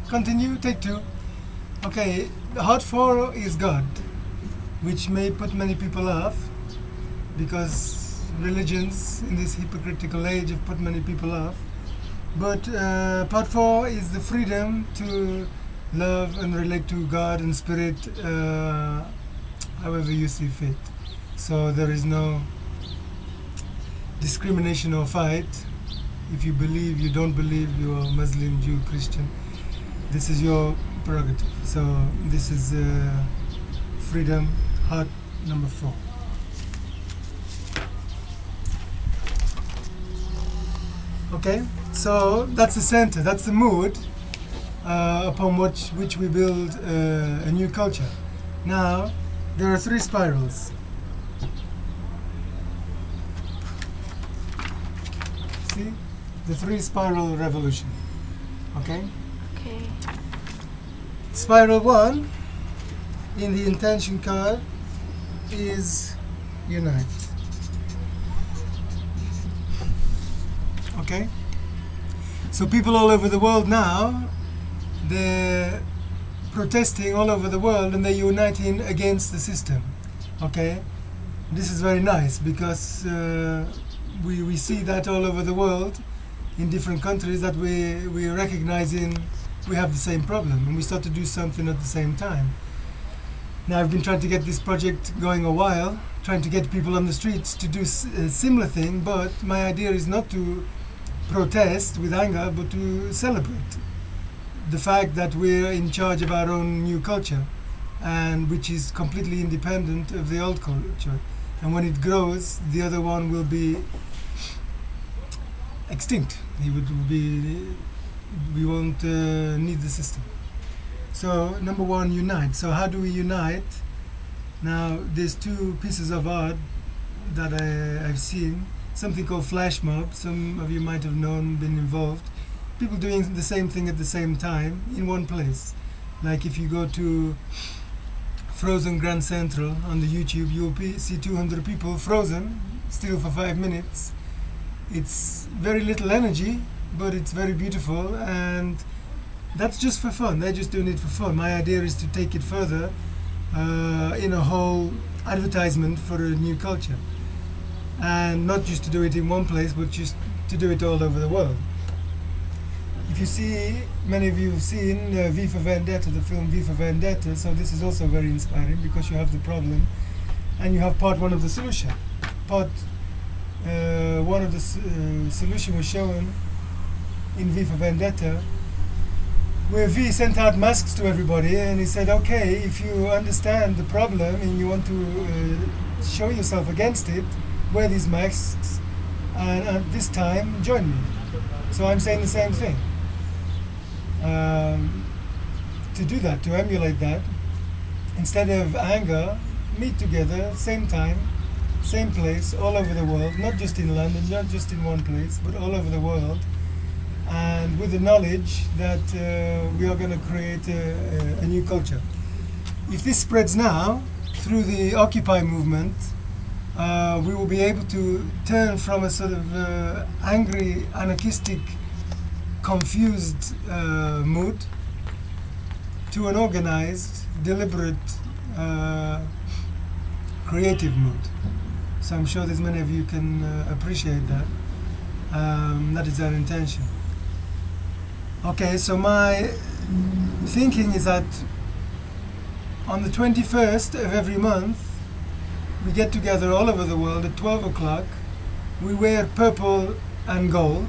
Continue, take two. Okay, Hot 4 is God, which may put many people off because religions in this hypocritical age have put many people off. But part 4 is the freedom to love and relate to God and Spirit however you see fit. So there is no discrimination or fight. If you believe, you don't believe, you are Muslim, Jew, Christian, this is your prerogative. So this is freedom, heart number 4. Okay, so that's the center, that's the mood upon which we build a new culture. Now, there are 3 spirals. See? The 3 spiral revolution. Okay? Okay. Spiral 1 in the intention card is unite. Okay? So people all over the world now, they're protesting all over the world and they're uniting against the system. Okay? This is very nice because we see that all over the world in different countries that we are recognizing we have the same problem and we start to do something at the same time. Now I've been trying to get this project going a while, trying to get people on the streets to do a similar thing, but my idea is not to protest with anger but to celebrate the fact that we're in charge of our own new culture and which is completely independent of the old culture, and when it grows the other one will be extinct. He would be, we won't need the system. So number 1, unite. So how do we unite? Now there's 2 pieces of art that I've seen, something called flash mob. Some of you might have known, been involved. People doing the same thing at the same time in one place. Like if you go to Frozen Grand Central on the YouTube, you'll see 200 people frozen, still for 5 minutes. It's very little energy, but it's very beautiful, and that's just for fun. They're just doing it for fun. My idea is to take it further in a whole advertisement for a new culture, and not just to do it in one place, but just to do it all over the world. If you see, many of you have seen V for Vendetta, the film V for Vendetta, so this is also very inspiring because you have the problem and you have part 1 of the solution. Part 1 of the solution was shown in V for Vendetta, where V sent out masks to everybody and he said, okay, if you understand the problem and you want to show yourself against it, wear these masks and at this time join me. So I'm saying the same thing. To do that, to emulate that, instead of anger, meet together, same time, same place, all over the world, not just in London, not just in one place, but all over the world, and with the knowledge that we are going to create a new culture. If this spreads now through the Occupy movement, we will be able to turn from a sort of angry, anarchistic, confused mood to an organized, deliberate, creative mood. So I'm sure there's many of you can appreciate that. That is our intention. Okay, so my thinking is that on the 21st of every month, we get together all over the world at 12 o'clock. We wear purple and gold.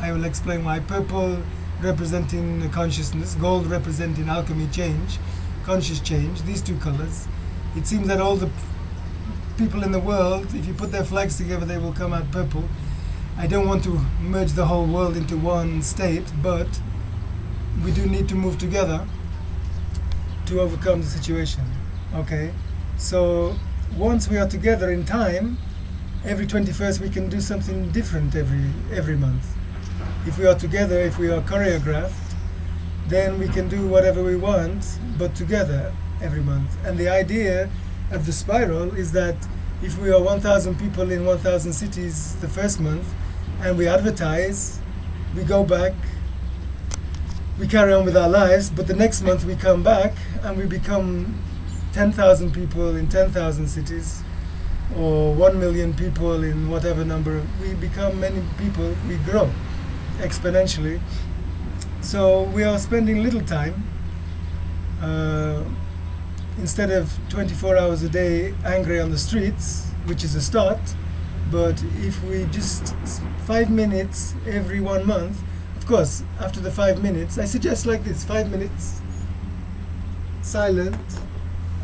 I will explain why. Purple representing consciousness, gold representing alchemy, change, conscious change, these 2 colors. It seems that all the people in the world, if you put their flags together, they will come out purple. I don't want to merge the whole world into one state, but we do need to move together to overcome the situation. Okay? So once we are together in time, every 21st we can do something different every month. If we are together, if we are choreographed, then we can do whatever we want, but together every month. And the idea of the spiral is that if we are 1,000 people in 1,000 cities the first month, and we advertise, we go back we carry on with our lives, but the next month we come back and we become 10,000 people in 10,000 cities, or 1 million people in whatever number. We become many people, we grow exponentially. So we are spending little time, instead of 24 hours a day angry on the streets, which is a start, but if we just 5 minutes every 1 month, of course, after the 5 minutes, I suggest like this: 5 minutes, silent,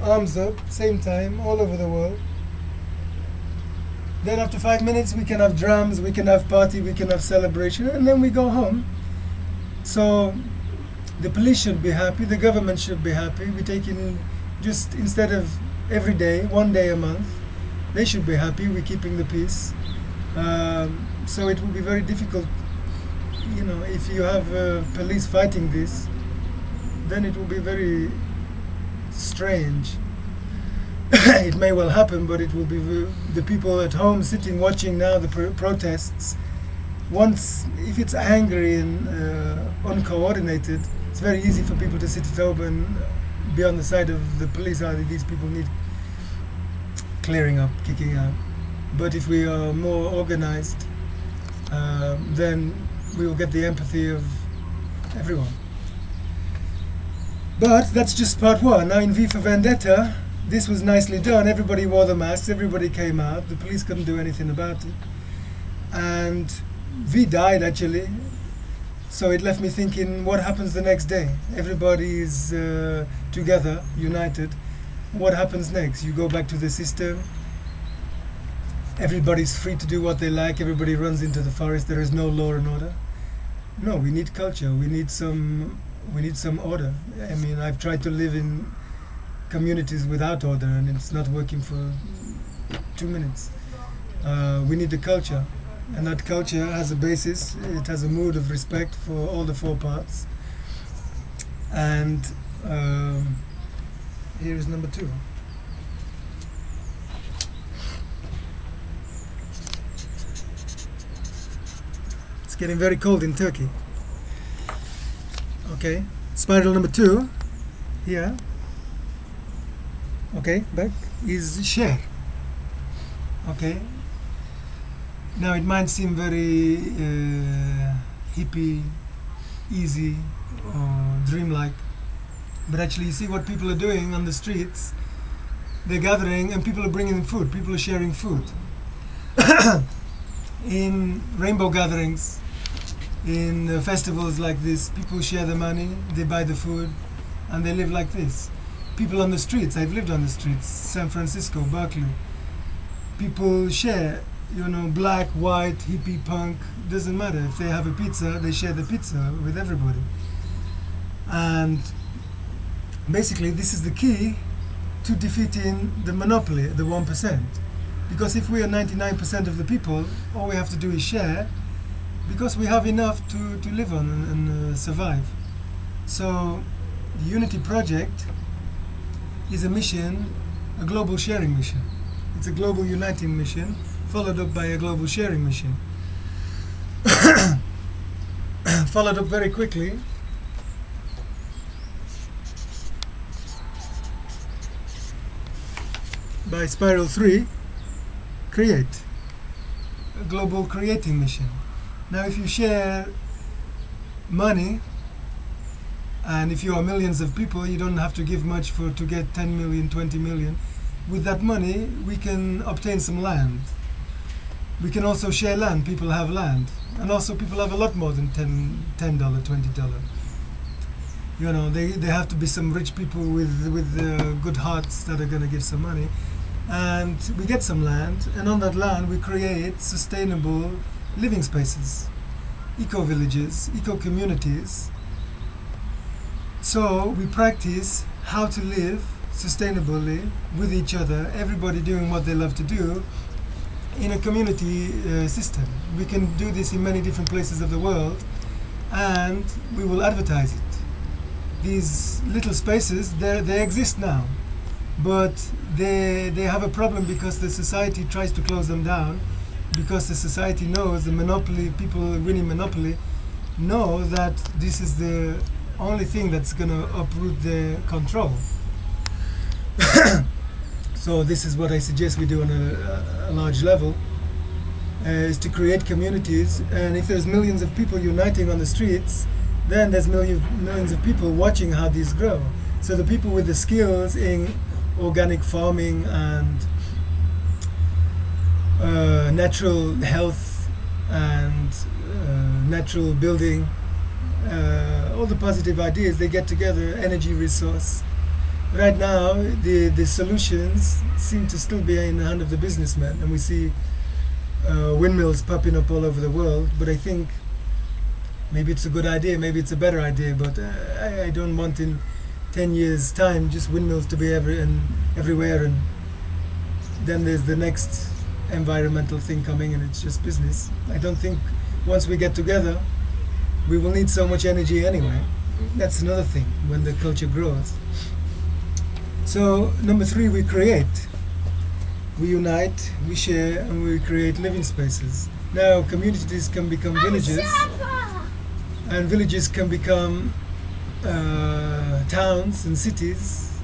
arms up, same time, all over the world. Then after 5 minutes, we can have drums, we can have party, we can have celebration, and then we go home. So the police should be happy, the government should be happy. We take in, just instead of every day, 1 day a month, they should be happy, we're keeping the peace. So it will be very difficult, you know, if you have police fighting this, then it will be very strange. It may well happen, but it will be the people at home sitting watching now the protests. Once, if it's angry and uncoordinated, it's very easy for people to sit at home and be on the side of the police. These people need clearing up, kicking out. But if we are more organized, then we will get the empathy of everyone. But that's just part one. Now in V for Vendetta, this was nicely done. Everybody wore the masks, everybody came out, the police couldn't do anything about it. And V died actually, so it left me thinking, what happens the next day? Everybody is together, united. What happens next? You go back to the system, everybody's free to do what they like, everybody runs into the forest, there is no law and order. No, we need culture, we need some order. I mean, I've tried to live in communities without order and it's not working for 2 minutes. We need the culture, and that culture has a basis, it has a mood of respect for all the 4 parts. And here is number 2. It's getting very cold in Turkey. Okay, spiral number 2 here. Okay, back is share. Okay, now it might seem very hippie, easy, or dreamlike, but actually you see what people are doing on the streets. They're gathering and people are bringing food, people are sharing food. In rainbow gatherings, in festivals like this, people share the money, they buy the food, and they live like this. People on the streets, I've lived on the streets, San Francisco, Berkeley. People share, you know, black, white, hippie, punk, doesn't matter. If they have a pizza, they share the pizza with everybody. And basically this is the key to defeating the monopoly, the 1%. Because if we are 99% of the people, all we have to do is share, because we have enough to live on and survive. So the Unity Project is a mission, a global sharing mission. It's a global uniting mission, followed up by a global sharing mission. Followed up very quickly by Spiral 3, create. A global creating mission. Now if you share money, and if you are millions of people, you don't have to give much to get 10 million, 20 million. With that money, we can obtain some land. We can also share land. People have land. And also people have a lot more than $10, $20. You know, they have to be some rich people with good hearts that are going to give some money. And we get some land, and on that land we create sustainable living spaces, eco-villages, eco-communities. So we practice how to live sustainably with each other, everybody doing what they love to do in a community system. We can do this in many different places of the world, and we will advertise it. These little spaces, they exist now, but they have a problem because the society tries to close them down, because the society knows, the monopoly, people winning monopoly know that this is the only thing that's going to uproot the control. So this is what I suggest we do on a large level, is to create communities. And if there's millions of people uniting on the streets, then there's millions of people watching how these grow. So the people with the skills in organic farming and natural health and natural building, all the positive ideas, they get together, energy resource. Right now, the solutions seem to still be in the hand of the businessman, and we see windmills popping up all over the world. But I think maybe it's a good idea, maybe it's a better idea, but I don't want in 10 years' time just windmills to be everywhere, and then there's the next environmental thing coming and it's just business. I don't think once we get together, we will need so much energy anyway. That's another thing when the culture grows. So number 3, we create. We unite, we share, and we create living spaces. Now communities can become villages, and villages can become towns and cities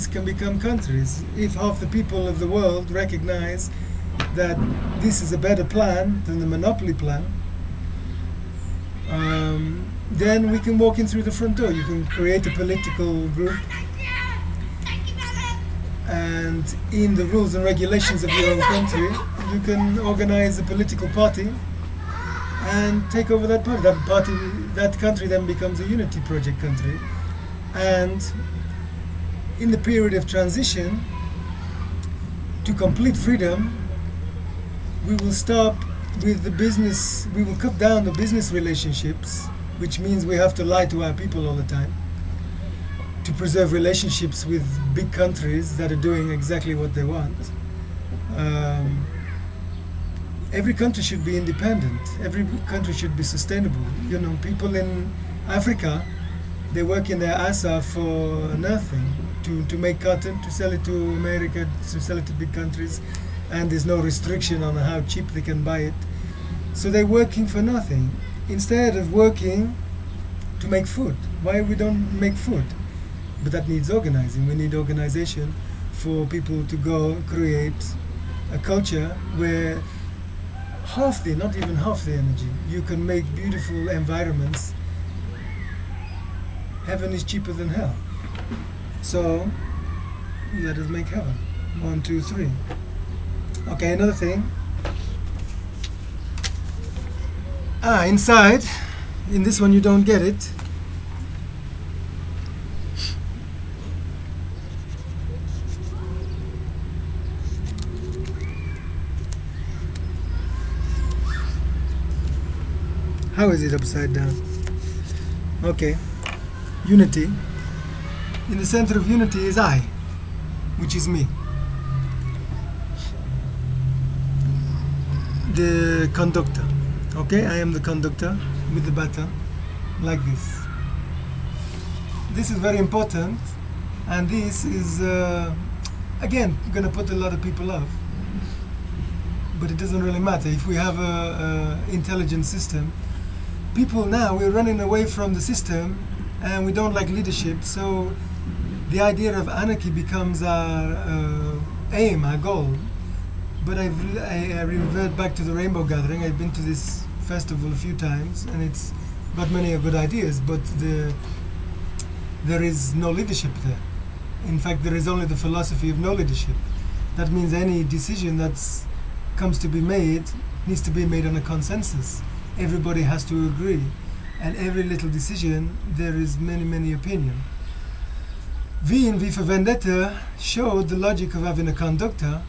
can become countries. If half the people of the world recognize that this is a better plan than the monopoly plan, then we can walk in through the front door. You can create a political group, and in the rules and regulations of your own country, you can organize a political party and take over that party. That country then becomes a unity project country. And in the period of transition to complete freedom, we will stop with the business, we will cut down the business relationships, which means we have to lie to our people all the time to preserve relationships with big countries that are doing exactly what they want. Every country should be independent. Every country should be sustainable. You know, people in Africa, they work in their ass off for nothing to make cotton, to sell it to America, to sell it to big countries, and there's no restriction on how cheap they can buy it. So they're working for nothing instead of working to make food. Why we don't make food? But that needs organizing. We need organization for people to go create a culture where not even half the energy, you can make beautiful environments. Heaven is cheaper than hell. So let us make heaven. 1, 2, 3. Okay, another thing. Inside, in this one you don't get it. How is it upside down? Okay. Unity. In the center of unity is I, which is me. The conductor. Okay, I am the conductor with the baton, like this. This is very important, and this is, again, going to put a lot of people off. But it doesn't really matter. If we have a intelligent system, people now, we're running away from the system and we don't like leadership, so the idea of anarchy becomes our aim, our goal. But I revert back to the Rainbow Gathering. I've been to this festival a few times and it's got many good ideas, but there is no leadership there. In fact, there is only the philosophy of no leadership. That means any decision that comes to be made needs to be made on a consensus. Everybody has to agree, and every little decision there is many opinions. V in V for Vendetta showed the logic of having a conductor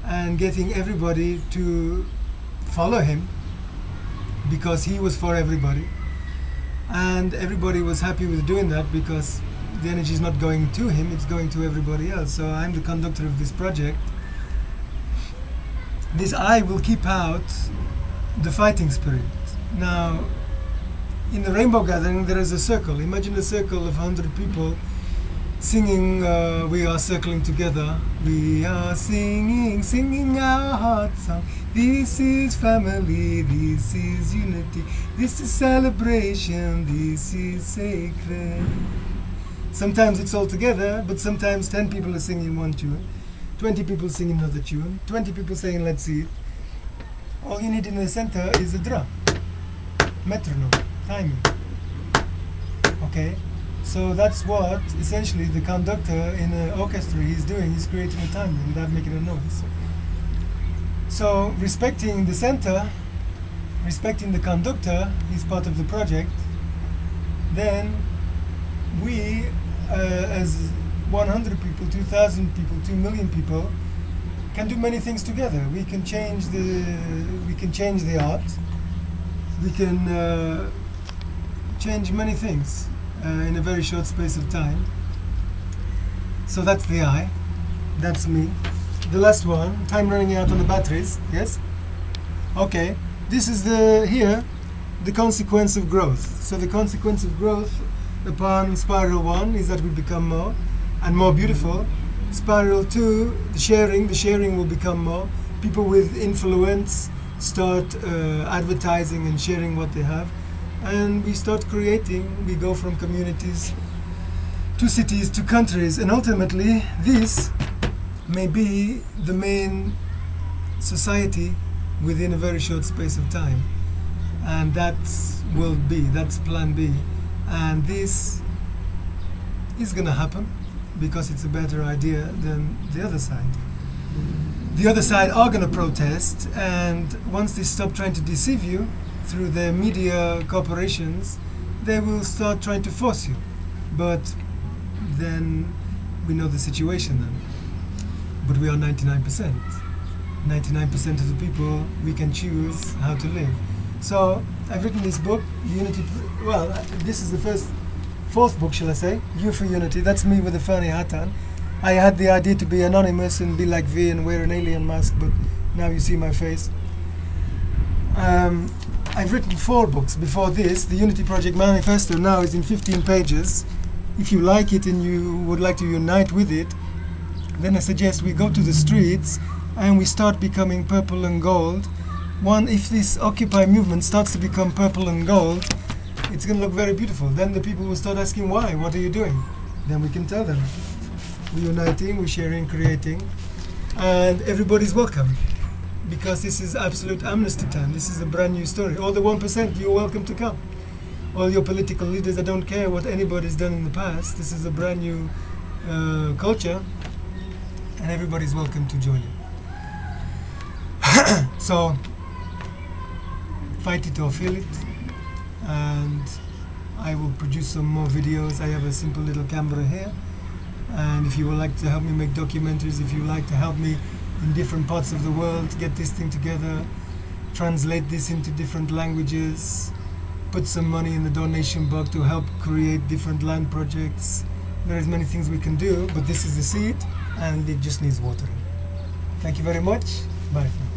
and getting everybody to follow him because he was for everybody, and everybody was happy with doing that because the energy is not going to him, it's going to everybody else. So I'm the conductor of this project. This I will keep out the fighting spirit. Now, in the Rainbow Gathering, there is a circle. Imagine a circle of 100 people singing, we are circling together. We are singing, singing our heart song. This is family, this is unity, this is celebration, this is sacred. Sometimes it's all together, but sometimes 10 people are singing one tune, 20 people singing another tune, 20 people saying let's see it. All you need in the center is a drum, metronome, timing. Okay? So that's what essentially the conductor in an orchestra is doing. He's creating a timing without making a noise. So respecting the center, respecting the conductor is part of the project. Then we, as 100 people, 2,000 people, 2 million people, can do many things together. We can change the art. We can change many things in a very short space of time. So that's the I. That's me. The last one, time running out on the batteries. Yes? Okay. This is the consequence of growth. So the consequence of growth upon spiral 1 is that we become more and more beautiful. Spiral 2, the sharing will become more. People with influence start advertising and sharing what they have. And we start creating, we go from communities to cities to countries, and ultimately this may be the main society within a very short space of time. And that's plan B. And this is gonna happen because it's a better idea than the other side. The other side are gonna protest, and once they stop trying to deceive you through their media corporations, they will start trying to force you. But then we know the situation then. But we are 99%. 99% of the people, we can choose how to live. So I've written this book, Unity. Well, this is the fourth book, shall I say? You for Unity. That's me with a funny hat on. I had the idea to be anonymous and be like V and wear an alien mask, but now you see my face. I've written 4 books before this. The Unity Project Manifesto now is in 15 pages. If you like it and you would like to unite with it, then I suggest we go to the streets and we start becoming purple and gold. If this Occupy movement starts to become purple and gold, it's going to look very beautiful. Then the people will start asking why, what are you doing? Then we can tell them. We're uniting, we're sharing, creating, and everybody's welcome. Because this is absolute amnesty time. This is a brand new story. All the 1%, you're welcome to come. All your political leaders that don't care what anybody's done in the past, this is a brand new culture, and everybody's welcome to join you. So, fight it or feel it, and I will produce some more videos. I have a simple little camera here, and if you would like to help me make documentaries, if you would like to help me in different parts of the world, get this thing together, translate this into different languages, put some money in the donation box to help create different land projects. There is many things we can do, but this is the seed and it just needs watering. Thank you very much. Bye for now.